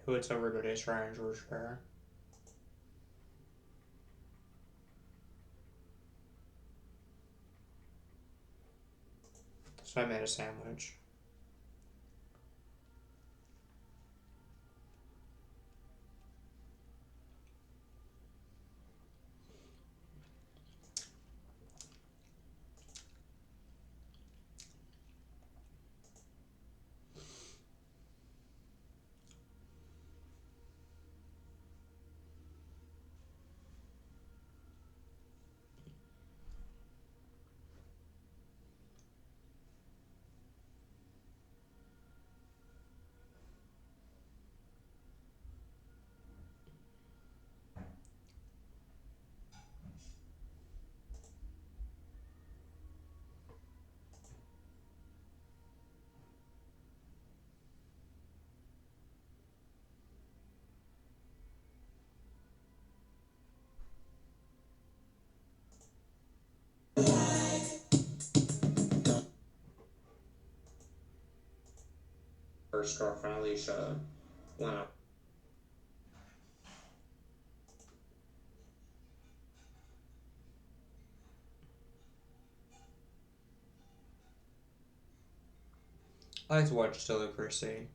Who it's everybody's strange for sure. So I made a sandwich. First girlfriend Alicia went up. I like to watch Stella Chrissy.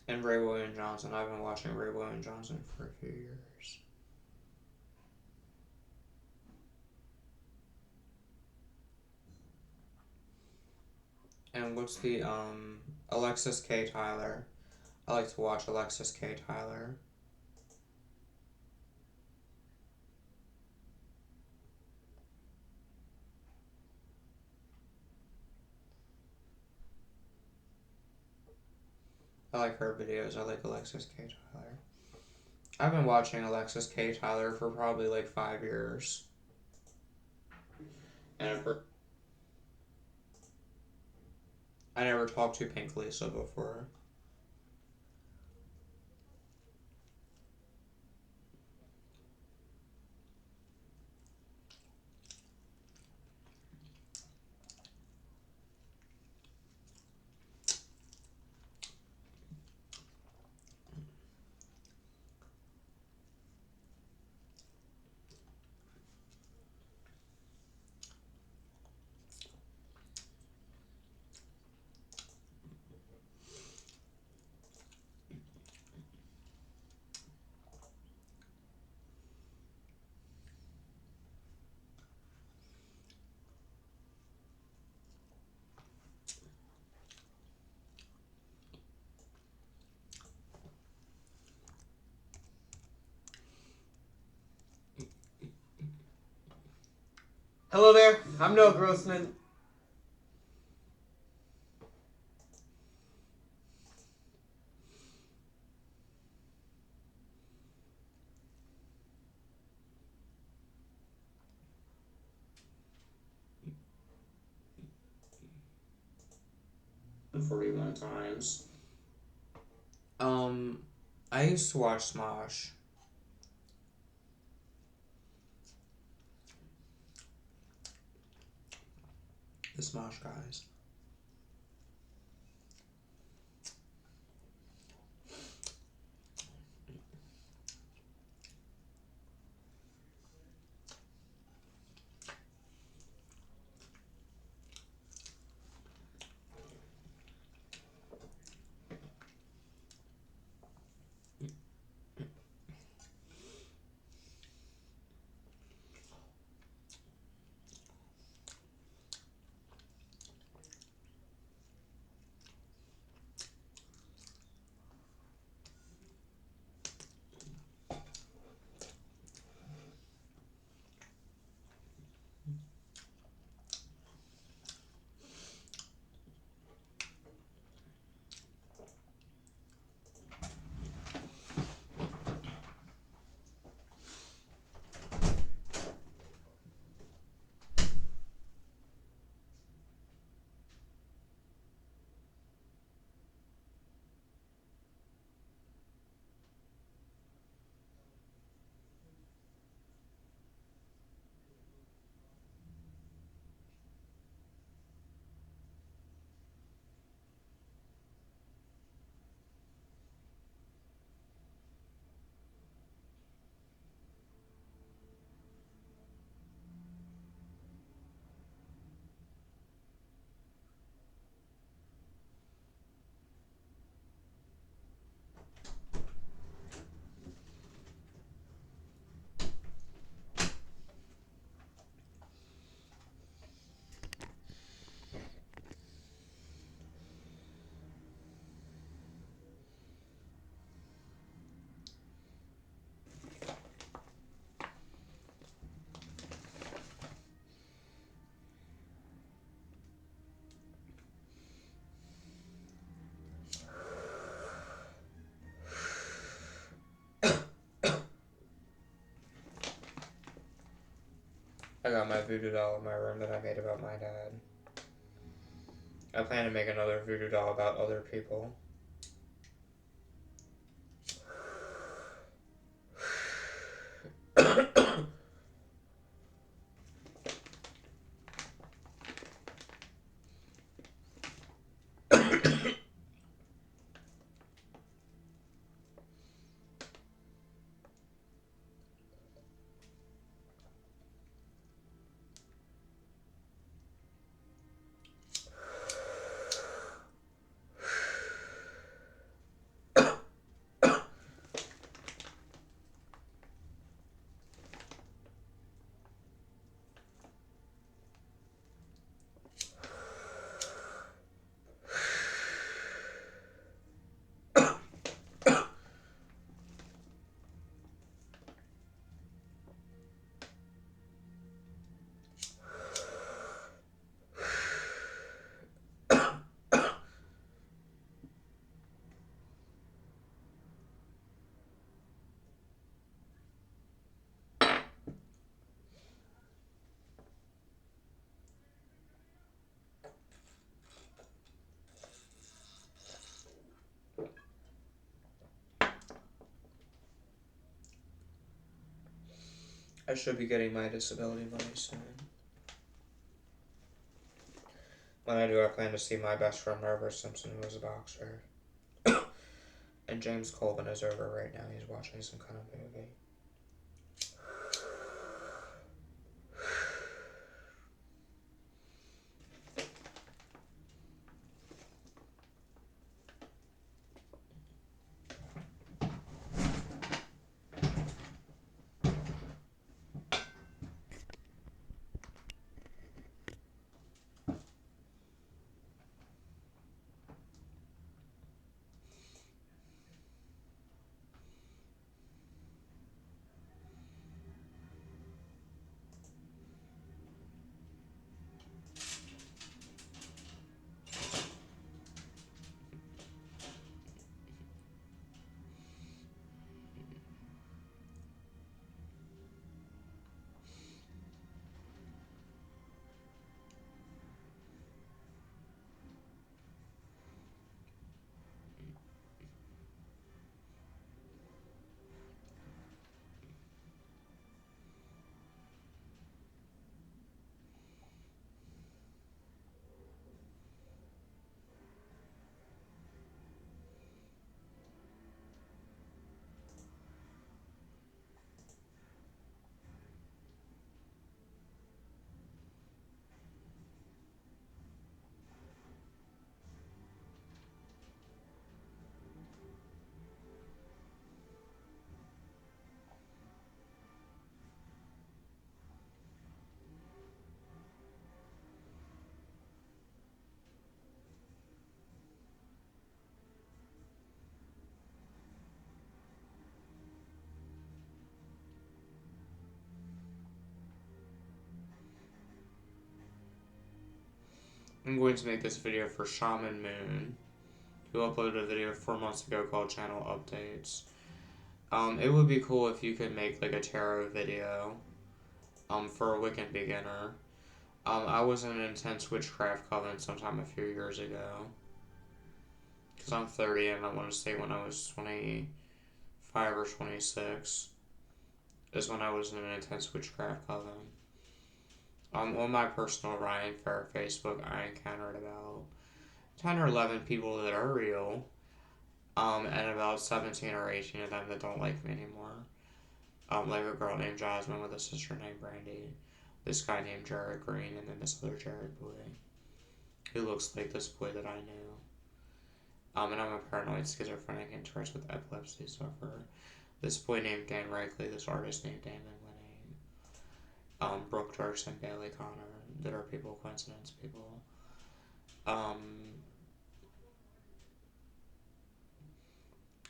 And Ray William Johnson. I've been watching Ray William Johnson for a few years. And what's the Alexis K. Tyler? I like to watch Alexis K. Tyler. I like her videos. I like Alexis K. Tyler. I've been watching Alexis K. Tyler for probably like 5 years. And I never talked to Pink Lisa before. Hello there, I'm Noah Grossman. $41 times. I used to watch Smosh. The Smosh guys. I got my voodoo doll in my room that I made about my dad. I plan to make another voodoo doll about other people. I should be getting my disability money soon. When I do, I plan to see my best friend Robert Simpson, who is a boxer. And James Colvin is over right now. He's watching some kind of movie. I'm going to make this video for Shaman Moon, who uploaded a video 4 months ago called Channel Updates. It would be cool if you could make like a tarot video for a Wiccan beginner. I was in an intense witchcraft coven sometime a few years ago. Because I'm 30 and I want to say when I was 25 or 26 is when I was in an intense witchcraft coven. On my personal Ryan Fair Facebook, I encountered about 10 or 11 people that are real, and about 17 or 18 of them that don't like me anymore. Like a girl named Jasmine with a sister named Brandy, this guy named Jared Green, and then this other Jared boy, who looks like this boy that I knew. And I'm a paranoid schizophrenic introvert with epilepsy sufferer. This boy named Dan Reichley, this artist named Damon Winning, Brooke Turks and Bailey Connor, that are people, coincidence people.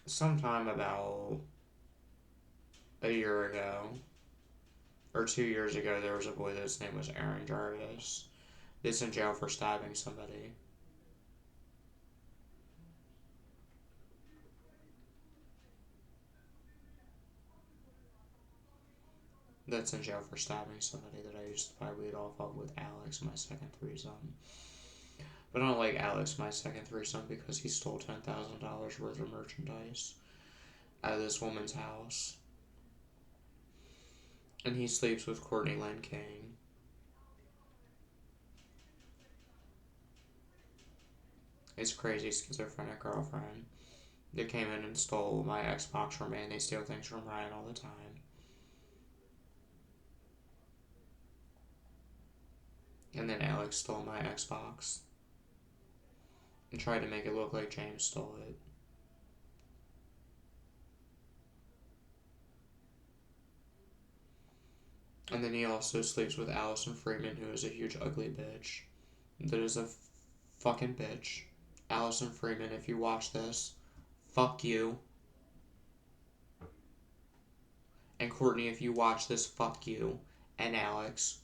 Sometime about a year ago, or 2 years ago, there was a boy that's name was Aaron Jarvis. That's in jail for stabbing somebody. that's in jail for stabbing somebody that I used to buy weed off of with Alex, my second threesome. But I don't like Alex, my second threesome, because he stole $10,000 worth of merchandise out of this woman's house. And he sleeps with Courtney Lynn King. His crazy schizophrenic girlfriend. They came in and stole my Xbox from me, and they steal things from Ryan all the time. And then Alex stole my Xbox and tried to make it look like James stole it. And then he also sleeps with Allison Freeman, who is a huge ugly bitch. That is a fucking bitch. Allison Freeman, if you watch this, fuck you. And Courtney, if you watch this, fuck you. And Alex.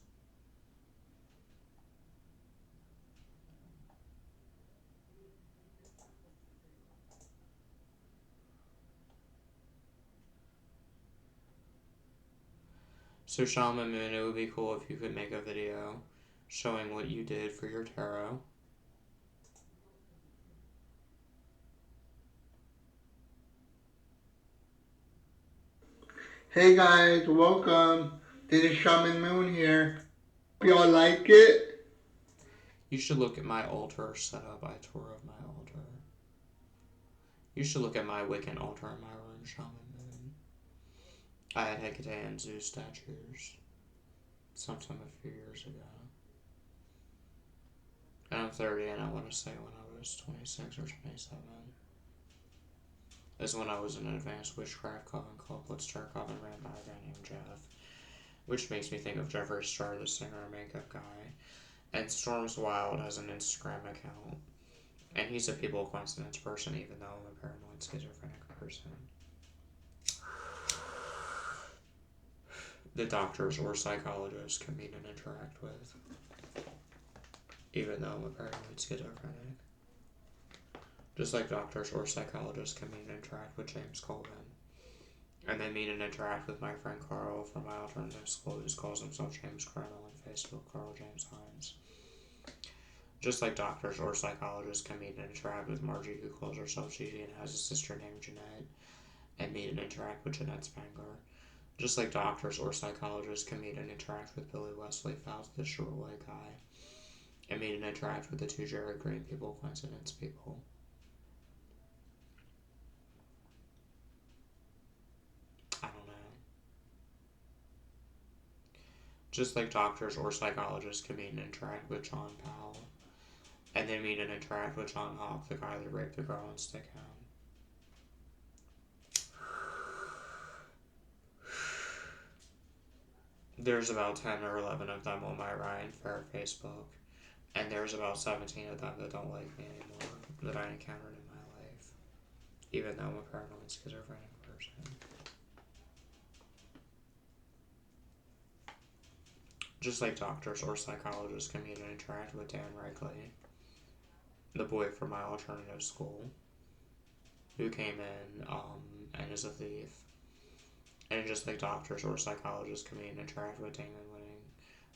So Shaman Moon, it would be cool if you could make a video showing what you did for your tarot. Hey guys, welcome. This is Shaman Moon here. Hope y'all like it. You should look at my altar setup. I tore up my altar. You should look at my Wiccan altar in my room, Shaman Moon. I had Hecate and Zeus statues sometime a few years ago. And I'm 30, and I want to say when I was 26 or 27 is when I was in an advanced witchcraft coven called Blitzter Coven ran by a guy named Jeff, which makes me think of Jeffree Star, the singer and makeup guy. And Storms Wild has an Instagram account, and he's a people coincidence person, even though I'm a paranoid schizophrenic person. The doctors or psychologists can meet and interact with, even though I'm a paranoid schizophrenic. Just like doctors or psychologists can meet and interact with James Colvin. And they meet and interact with my friend Carl from my alternative school, who calls himself James Colonel on Facebook, Carl James Hines. Just like doctors or psychologists can meet and interact with Margie, who calls herself Gigi and has a sister named Jeanette, and meet and interact with Jeanette Spangler. Just like doctors or psychologists can meet and interact with Billy Wesley Fouts, the short-white guy, and meet and interact with the two Jared Green people, coincidence people. I don't know. Just like doctors or psychologists can meet and interact with John Powell, and then meet and interact with John Hawk, the guy that raped the girl in Stickhound. There's about 10 or 11 of them on my Ryan Fair Facebook, and there's about 17 of them that don't like me anymore that I encountered in my life, even though I'm a paranoid schizophrenic person. Just like doctors or psychologists can meet and interact with Dan Regley, the boy from my alternative school, who came in and is a thief. And just like doctors or psychologists can meet and interact with Damon Winning,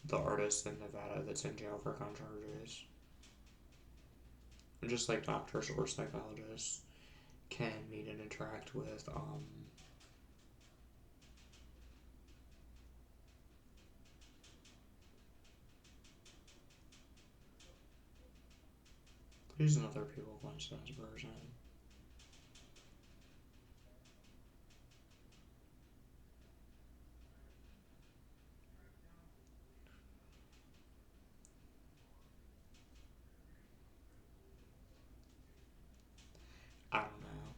the artist in Nevada that's in jail for gun charges. And just like doctors or psychologists can meet and interact with who's another people coincidence person? I don't know.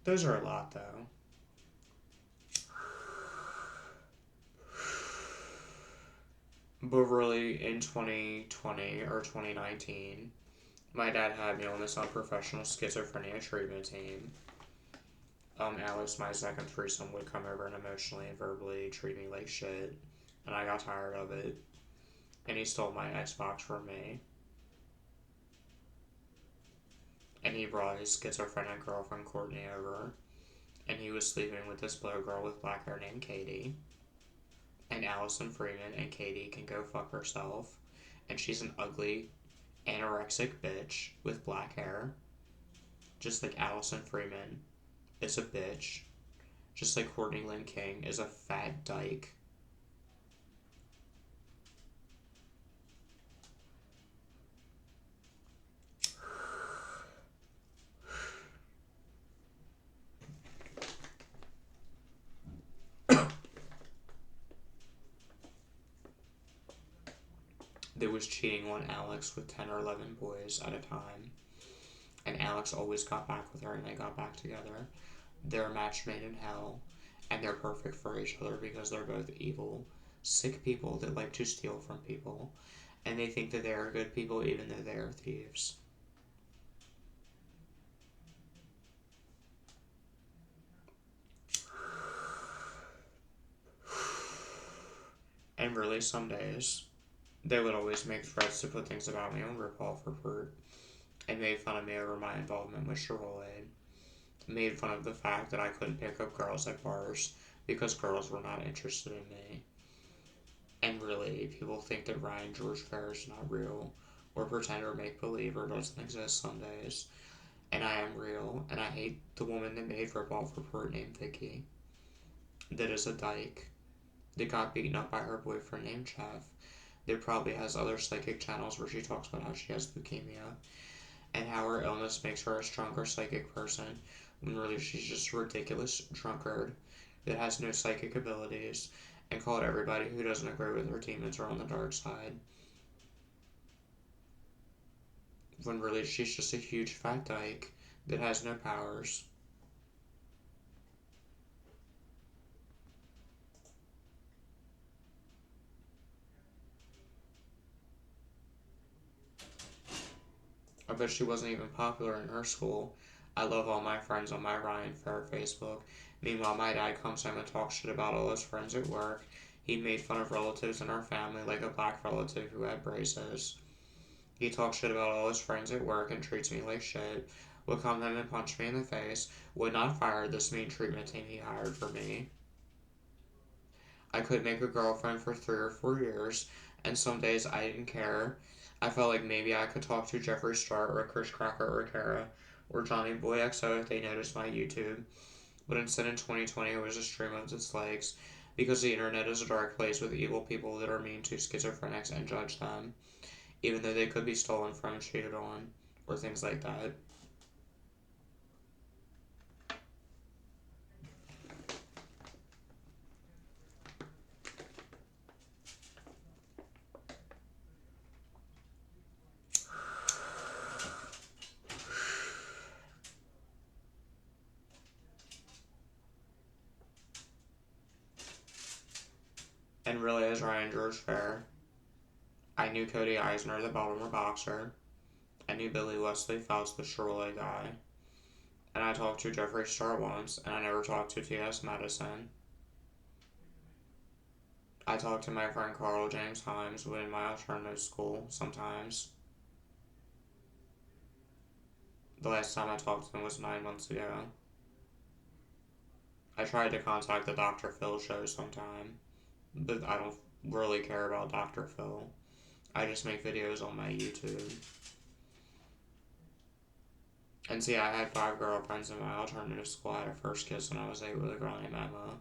Those are a lot, though. But really, in 2020 or 2019, my dad had me on this unprofessional schizophrenia treatment team. Alex, my second threesome, would come over and emotionally and verbally treat me like shit, and I got tired of it. And he stole my Xbox from me. And he brought his schizophrenic girlfriend Courtney over, and he was sleeping with this blue girl with black hair named Katie. And Allison Freeman and Katie can go fuck herself. And she's an ugly, anorexic bitch with black hair. Just like Allison Freeman is a bitch. Just like Courtney Lynn King is a fat dyke. That was cheating on Alex with 10 or 11 boys at a time. And Alex always got back with her and they got back together. They're a match made in hell. And they're perfect for each other because they're both evil, sick people that like to steal from people. And they think that they are good people even though they are thieves. And really, some days, they would always make threats to put things about me on RuPaul for Pert, and made fun of me over my involvement with Charolade. Made fun of the fact that I couldn't pick up girls at bars because girls were not interested in me. And really, people think that Ryan George Fair is not real, or pretend or make believe, or doesn't exist some days. And I am real, and I hate the woman that made RuPaul for Pert named Vicky. That is a dyke. That got beaten up by her boyfriend named Jeff. That probably has other psychic channels where she talks about how she has leukemia and how her illness makes her a stronger psychic person when really she's just a ridiculous drunkard that has no psychic abilities, and called everybody who doesn't agree with her demons are on the dark side. When really she's just a huge fat dyke that has no powers. I bet she wasn't even popular in her school. I love all my friends on my Ryan Fair Facebook. Meanwhile, my dad comes home and talks shit about all his friends at work. He made fun of relatives in our family, like a black relative who had braces. He talks shit about all his friends at work and treats me like shit. Would come home and punch me in the face. Would not fire this mean treatment team he hired for me. I could make a girlfriend for 3 or 4 years, and some days I didn't care. I felt like maybe I could talk to Jeffree Star or Chris Crocker or Kara or Johnny Boy XO if they noticed my YouTube. But instead in 2020 it was a stream of dislikes because the internet is a dark place with evil people that are mean to schizophrenics and judge them, even though they could be stolen from and cheated on, or things like that. And really, as Ryan George Fair, I knew Cody Eisner, the Baltimore boxer. I knew Billy Wesley Faust, the Charolais guy. And I talked to Jeffree Star once, and I never talked to T.S. Madison. I talked to my friend Carl James Himes in my alternative school sometimes. The last time I talked to him was 9 months ago. I tried to contact the Dr. Phil show sometime, but I don't really care about Dr. Phil. I just make videos on my YouTube. And see, I had 5 girlfriends in my alternative school. I had a first kiss when I was 8 with a girl named Emma.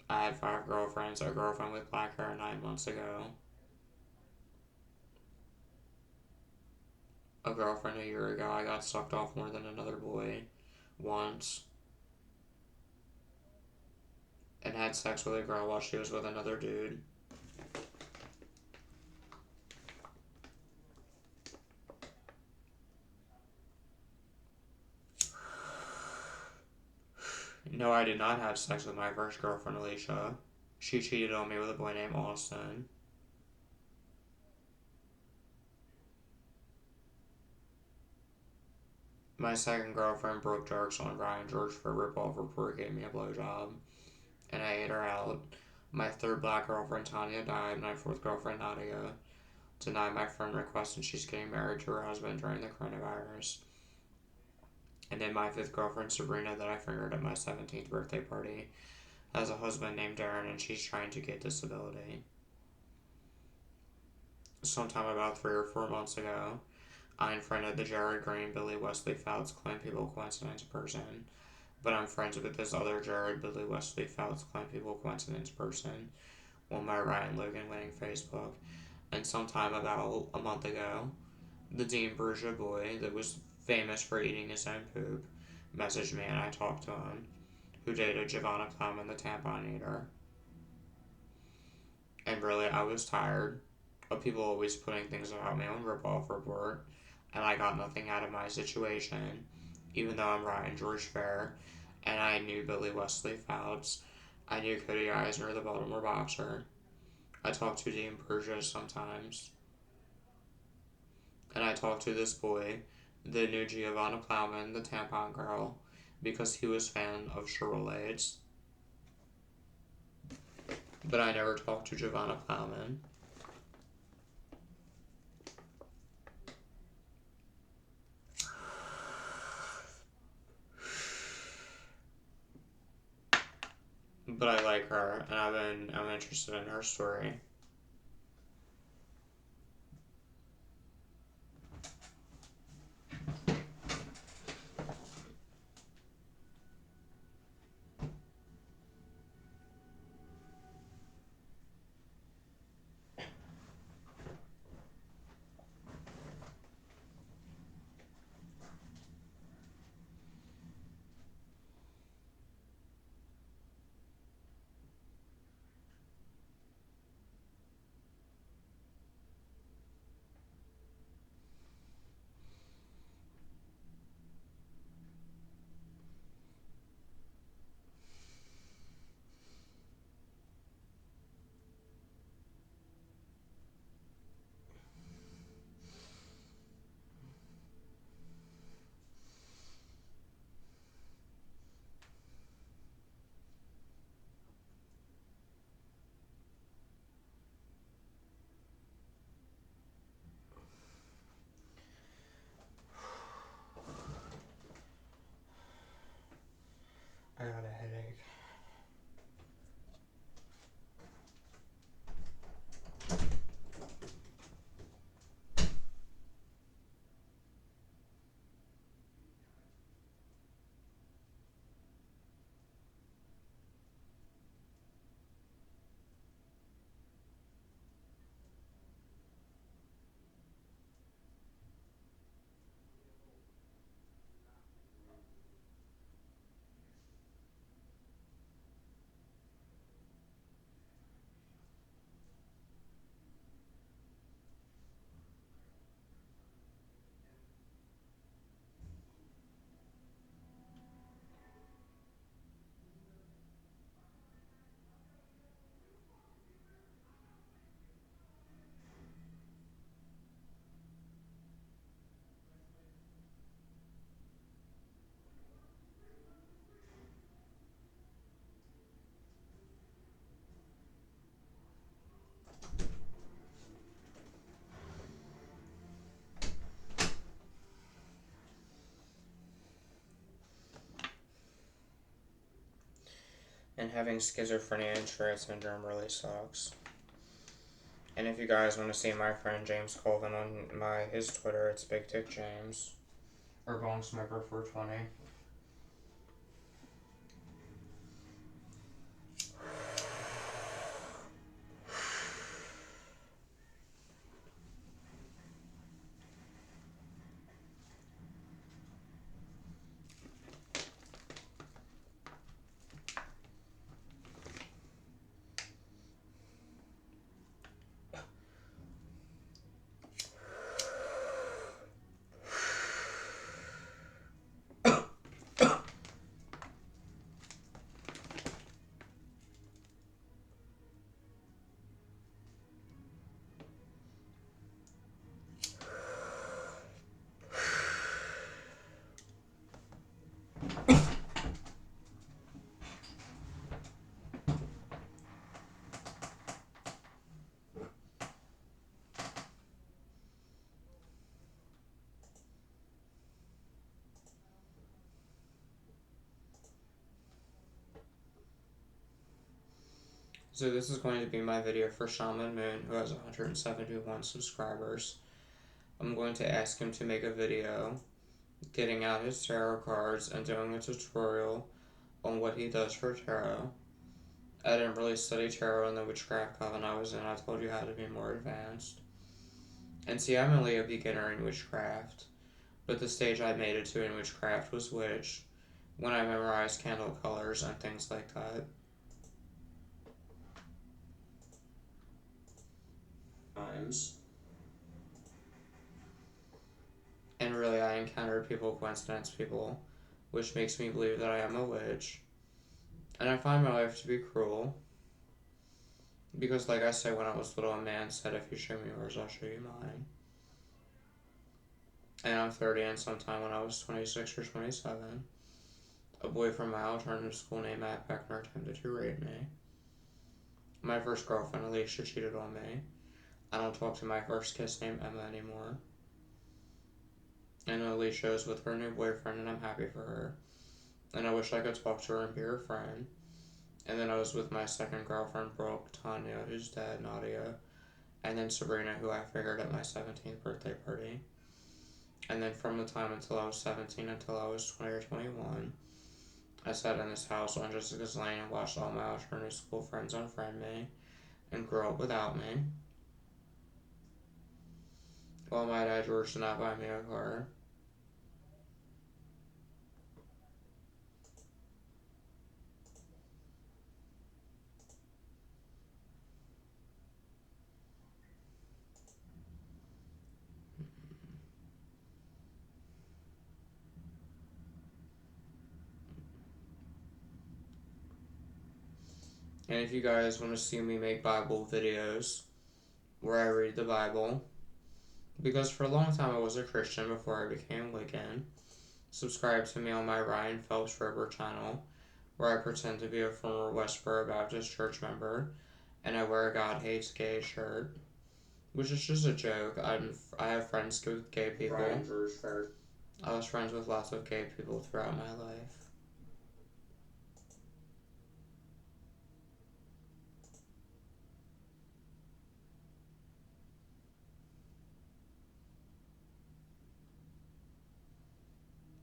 I had 5 girlfriends, a girlfriend with black hair 9 months ago. A girlfriend a year ago. I got sucked off more than another boy once. And had sex with a girl while she was with another dude. No, I did not have sex with my first girlfriend, Alicia. She cheated on me with a boy named Austin. My second girlfriend, Brooke Jerks, on Ryan George for RuPaul Report gave me a blowjob, and I ate her out. My third black girlfriend, Tanya, died. My fourth girlfriend, Nadia, denied my friend request, and she's getting married to her husband during the coronavirus. And then my 5th girlfriend, Sabrina, that I fingered at my 17th birthday party, has a husband named Darren, and she's trying to get disability. Sometime about 3 or 4 months ago, I unfriended the Jared Green, Billy Wesley Fouts, Clan People Coincidence person, but I'm friends with this other Jared, Billy Wesley Fouts, Clan People Coincidence person, on my Ryan Logan winning Facebook. And sometime about a month ago, the Dean Berger boy that was famous for eating his own poop messaged me, and I talked to him, who dated Giovanna Plowman, the tampon eater. And really, I was tired of people always putting things about me on Ripoff Report, and I got nothing out of my situation, even though I'm Ryan George Fair, and I knew Billy Wesley Fouts. I knew Cody Eisner, the Baltimore boxer. I talk to Dean Berger sometimes. And I talked to this boy, the new Giovanna Plowman, the tampon girl, because he was a fan of Sherwin-Williams. But I never talked to Giovanna Plowman. But I like her, and I'm interested in her story. I got a headache. And having schizophrenia and Tourette syndrome really sucks. And if you guys want to see my friend James Colvin on his Twitter, it's Big Dick James. Or Bong Smoker 420. So this is going to be my video for Shaman Moon, who has 171 subscribers. I'm going to ask him to make a video getting out his tarot cards and doing a tutorial on what he does for tarot. I didn't really study tarot in the witchcraft coven I was in. I told you how to be more advanced. And see, I'm only a beginner in witchcraft, but the stage I made it to in witchcraft was witch, when I memorized candle colors and things like that. And really, I encountered people, coincidence people, which makes me believe that I am a witch. And I find my life to be cruel. Because, like I said, when I was little, a man said, if you show me yours, I'll show you mine. And I'm 30, and sometime when I was 26 or 27, a boy from my alternative school named Matt Beckner attempted to rape me. My first girlfriend, Alicia, cheated on me. I don't talk to my first kiss named Emma anymore. And Alicia is with her new boyfriend, and I'm happy for her. And I wish I could talk to her and be her friend. And then I was with my second girlfriend, Brooke, Tanya, who's dead, Nadia, and then Sabrina, who I figured at my 17th birthday party. And then from the time until I was 17 until I was 20 or 21, I sat in this house on Jessica's Lane and watched all my alternative school friends unfriend me and grow up without me. While my dad George did not buy me a car. And if you guys want to see me make Bible videos where I read the Bible, because for a long time I was a Christian before I became Wiccan, subscribe to me on my Ryan Phelps River channel, where I pretend to be a former Westboro Baptist church member, and I wear a God Hates Gay shirt, which is just a joke. I have friends with gay people. I was friends with lots of gay people throughout my life.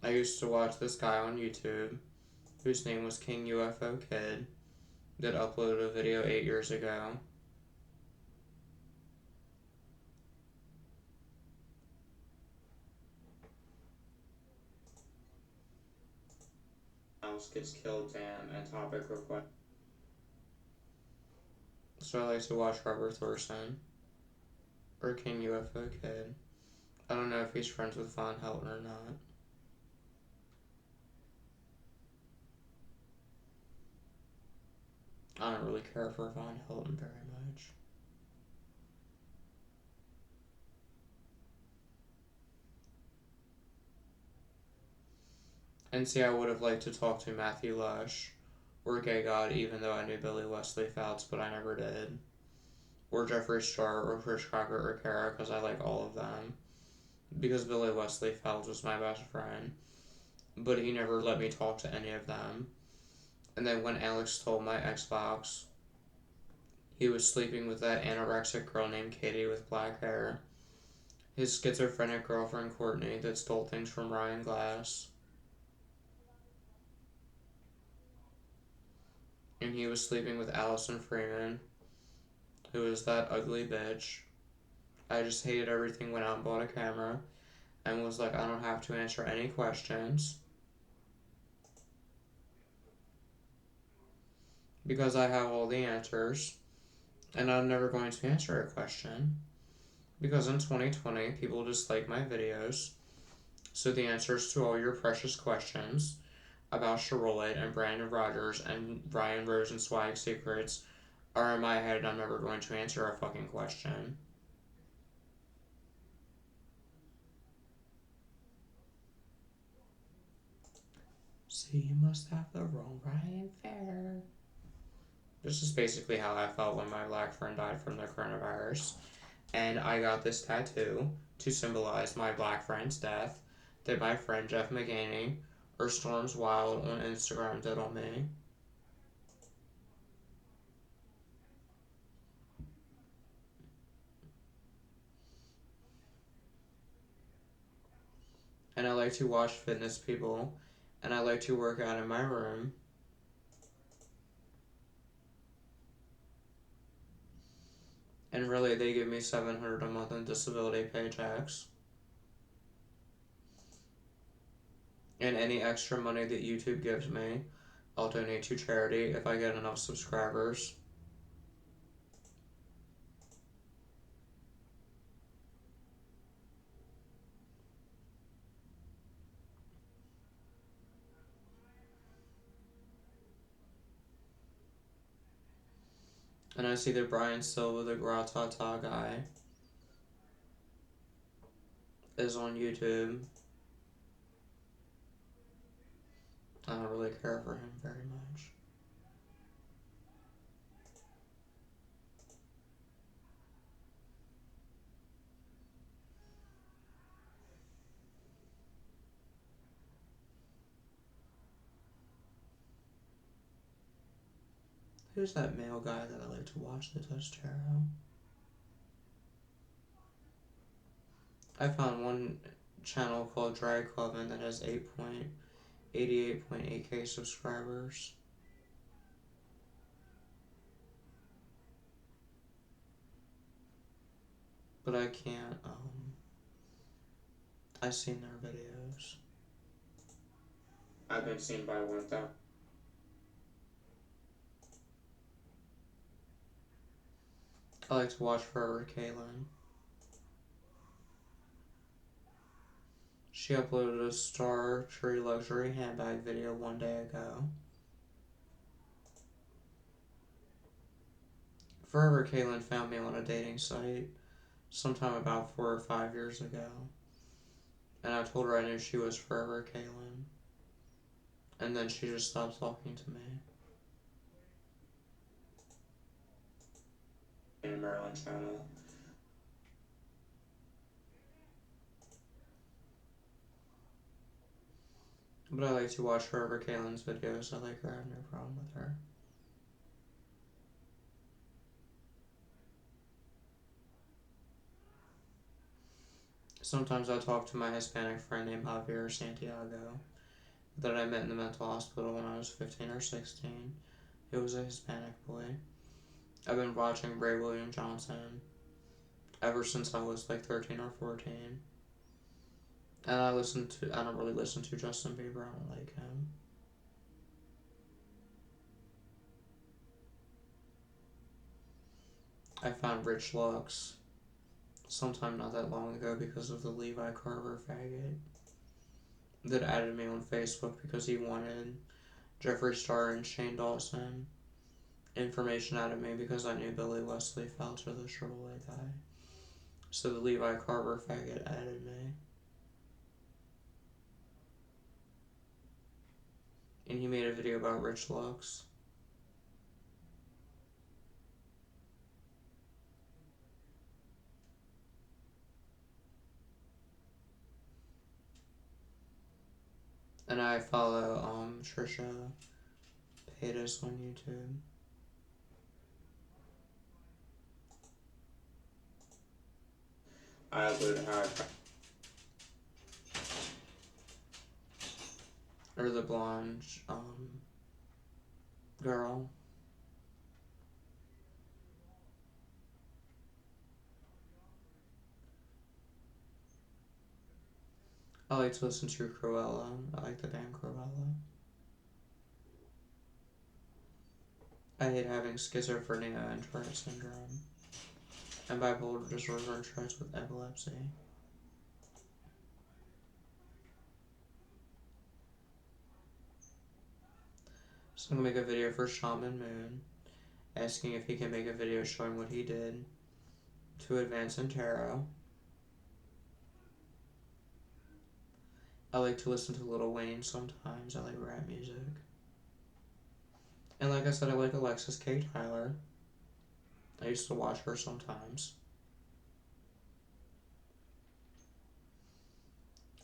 I used to watch this guy on YouTube, whose name was King UFO Kid, that uploaded a video 8 years ago. Else gets killed, damn, and topic request. So I like to watch Robert Thorson, or King UFO Kid. I don't know if he's friends with Von Helton or not. I don't really care for Von Helton very much. And see, I would have liked to talk to Matthew Lush, or Gay God, even though I knew Billy Wesley Fouts, but I never did. Or Jeffree Star, or Chris Crocker, or Kara, because I like all of them. Because Billy Wesley Fouts was my best friend, but he never let me talk to any of them. And then when Alex stole my Xbox, he was sleeping with that anorexic girl named Katie with black hair. His schizophrenic girlfriend Courtney that stole things from Ryan Glass. And he was sleeping with Allison Freeman, who is that ugly bitch. I just hated everything, went out and bought a camera, and was like, I don't have to answer any questions. Because I have all the answers, and I'm never going to answer a question. Because in 2020, people dislike my videos, so the answers to all your precious questions about Charlotte and Brandon Rogers and Ryan Rosenzweig secrets are in my head, and I'm never going to answer a fucking question. So you must have the wrong Ryan Fair. This is basically how I felt when my black friend died from the coronavirus. And I got this tattoo to symbolize my black friend's death that my friend Jeff McGaney or Storms Wild on Instagram did on me. like to watch fitness people, and I like to work out in my room. And really, they give me $700 a month in disability paychecks. And any extra money that YouTube gives me, I'll donate to charity if I get enough subscribers. And I see that Brian Silva, the Gratata guy, is on YouTube. I don't really care for him very much. Who's that male guy that I like to watch that does tarot? I found one channel called Drag Clubbin that has 88.8k subscribers. But I can't, I've seen their videos. I've been seen by 1,000. I like to watch Forever Kaylin. She uploaded a Star Tree luxury handbag video one day ago. Forever Kaylin found me on a dating site sometime about 4 or 5 years ago. And I told her I knew she was Forever Kaylin. And then she just stopped talking to me. In Maryland channel. But I like to watch Forever Kaylin's videos. I like her. I have no problem with her. Sometimes I talk to my Hispanic friend named Javier Santiago that I met in the mental hospital when I was 15 or 16. He was a Hispanic boy. I've been watching Ray William Johnson ever since I was like 13 or 14. And I don't really listen to Justin Bieber. I don't like him. I found Rich Lux sometime not that long ago because of the Levi Carver faggot that added me on Facebook because he wanted Jeffree Star and Shane Dawson information out of me because I knew Billy Wesley Felcher, the Chevrolet guy. So the Levi Carver faggot added me. And he made a video about Rich Lux. And I follow Trisha Paytas on YouTube. I uploaded her. Or the blonde girl. I like to listen to Cruella. I like the band Cruella. I hate having schizophrenia and Tourette syndrome and bipolar disorder and traits with epilepsy. So I'm gonna make a video for Shaman Moon, asking if he can make a video showing what he did to advance in tarot. I like to listen to Lil Wayne sometimes. I like rap music. And like I said, I like Alexis K. Tyler. I used to watch her sometimes.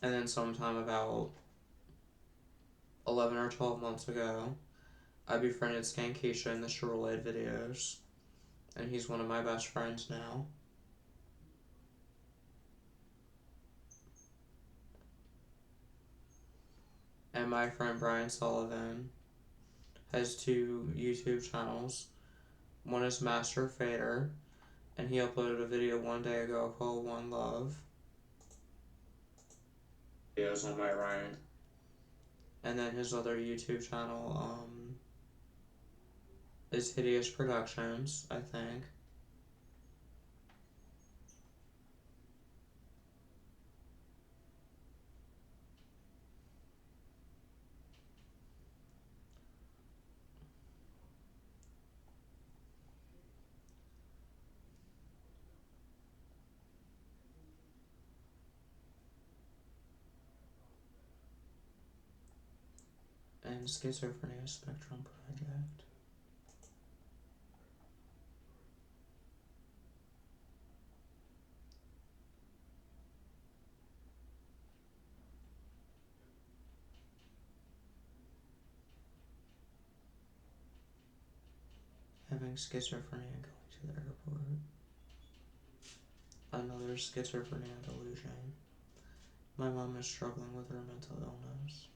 And then sometime about 11 or 12 months ago, I befriended Skankeisha in the Chevrolet videos. And he's one of my best friends now. And my friend Brian Sullivan has 2 YouTube channels. One is Master Fader, and he uploaded a video one day ago called One Love. Videos on my right. And then his other YouTube channel is Hideous Productions, I think. And Schizophrenia Spectrum Project. Having schizophrenia going to the airport. Another schizophrenia delusion. My mom is struggling with her mental illness.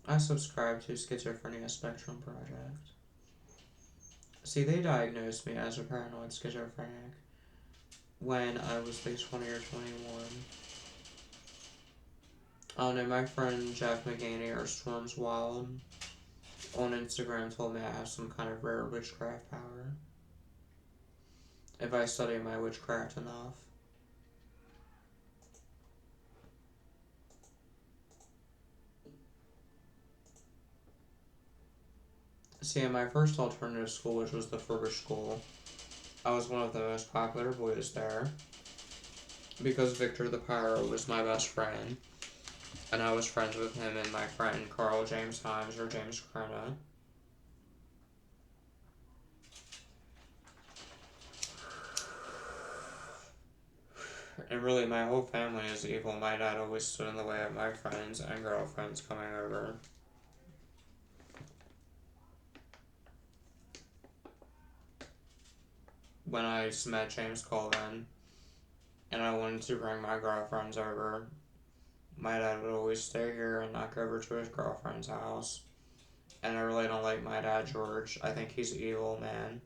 I subscribe to Schizophrenia Spectrum Project. See, they diagnosed me as a paranoid schizophrenic when I was like 20 or 21. Oh no, my friend Jeff McGaney or Storms Wild on Instagram told me I have some kind of rare witchcraft power if I study my witchcraft enough. See, in my first alternative school, which was the Furbish School, I was one of the most popular boys there because Victor the Pyro was my best friend, and I was friends with him and my friend Carl James Himes or James Corona. And really, my whole family is evil. My dad always stood in the way of my friends and girlfriends coming over. When I met James Colvin, and I wanted to bring my girlfriends over, my dad would always stay here and not go over to his girlfriend's house. And I really don't like my dad, George. I think he's an evil man.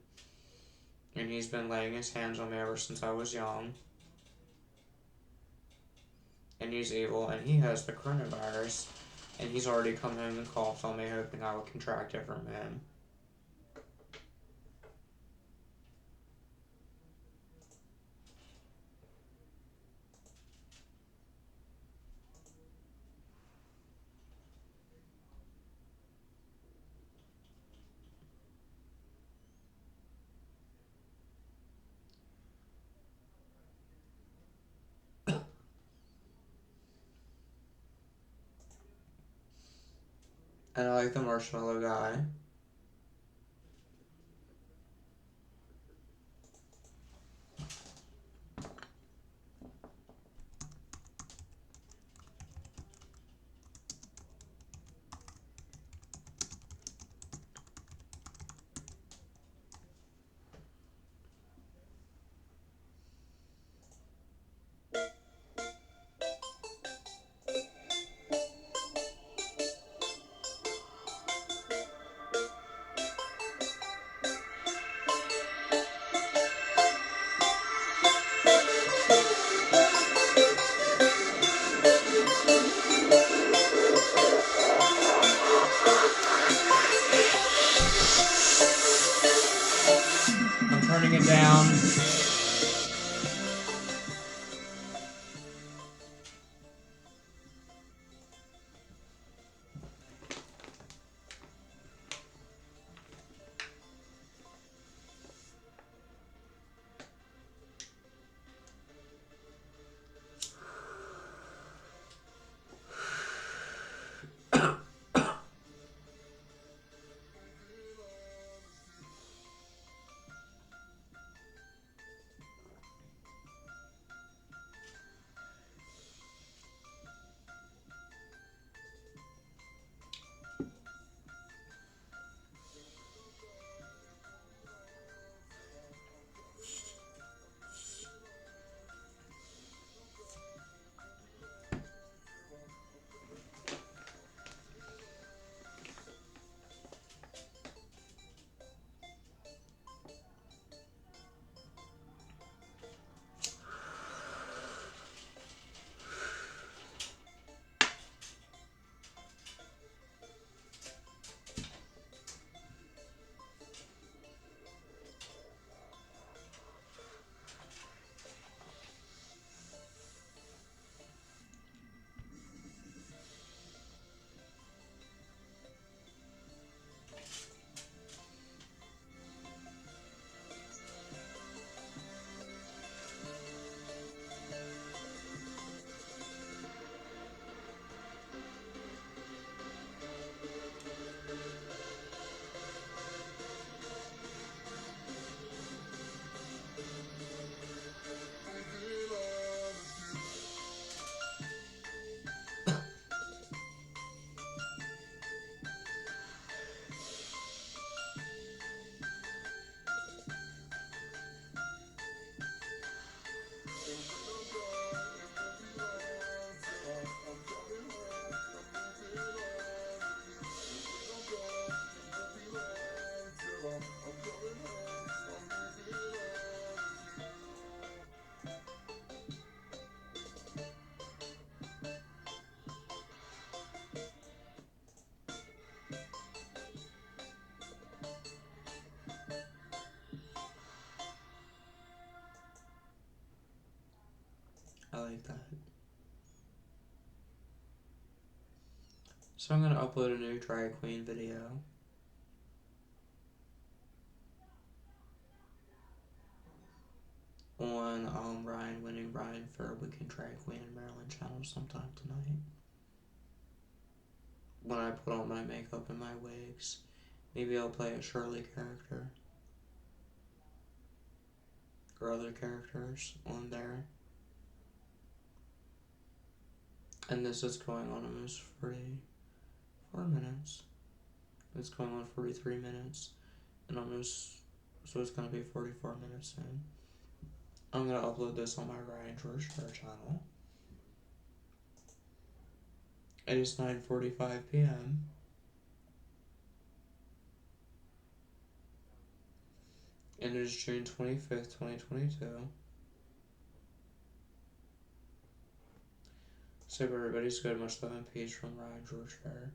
And he's been laying his hands on me ever since I was young. And he's evil, and he has the coronavirus. And he's already come home and coughed on me, hoping I would contract it from him. And I like the marshmallow guy. I'm turning it down. like that. So I'm gonna upload a new drag queen video. On Ryan winning Ryan for Weekend Drag Queen in Maryland channel sometime tonight. When I put on my makeup and my wigs, maybe I'll play a Shirley character. Or other characters on there. And this is going on almost 44 minutes. It's going on 43 minutes. And almost, so it's going to be 44 minutes soon. I'm going to upload this on my Ryan George Fair channel. It is 9:45 p.m. And it is June 25th, 2022. So everybody's good. Much love and peace from Ryan George Fair.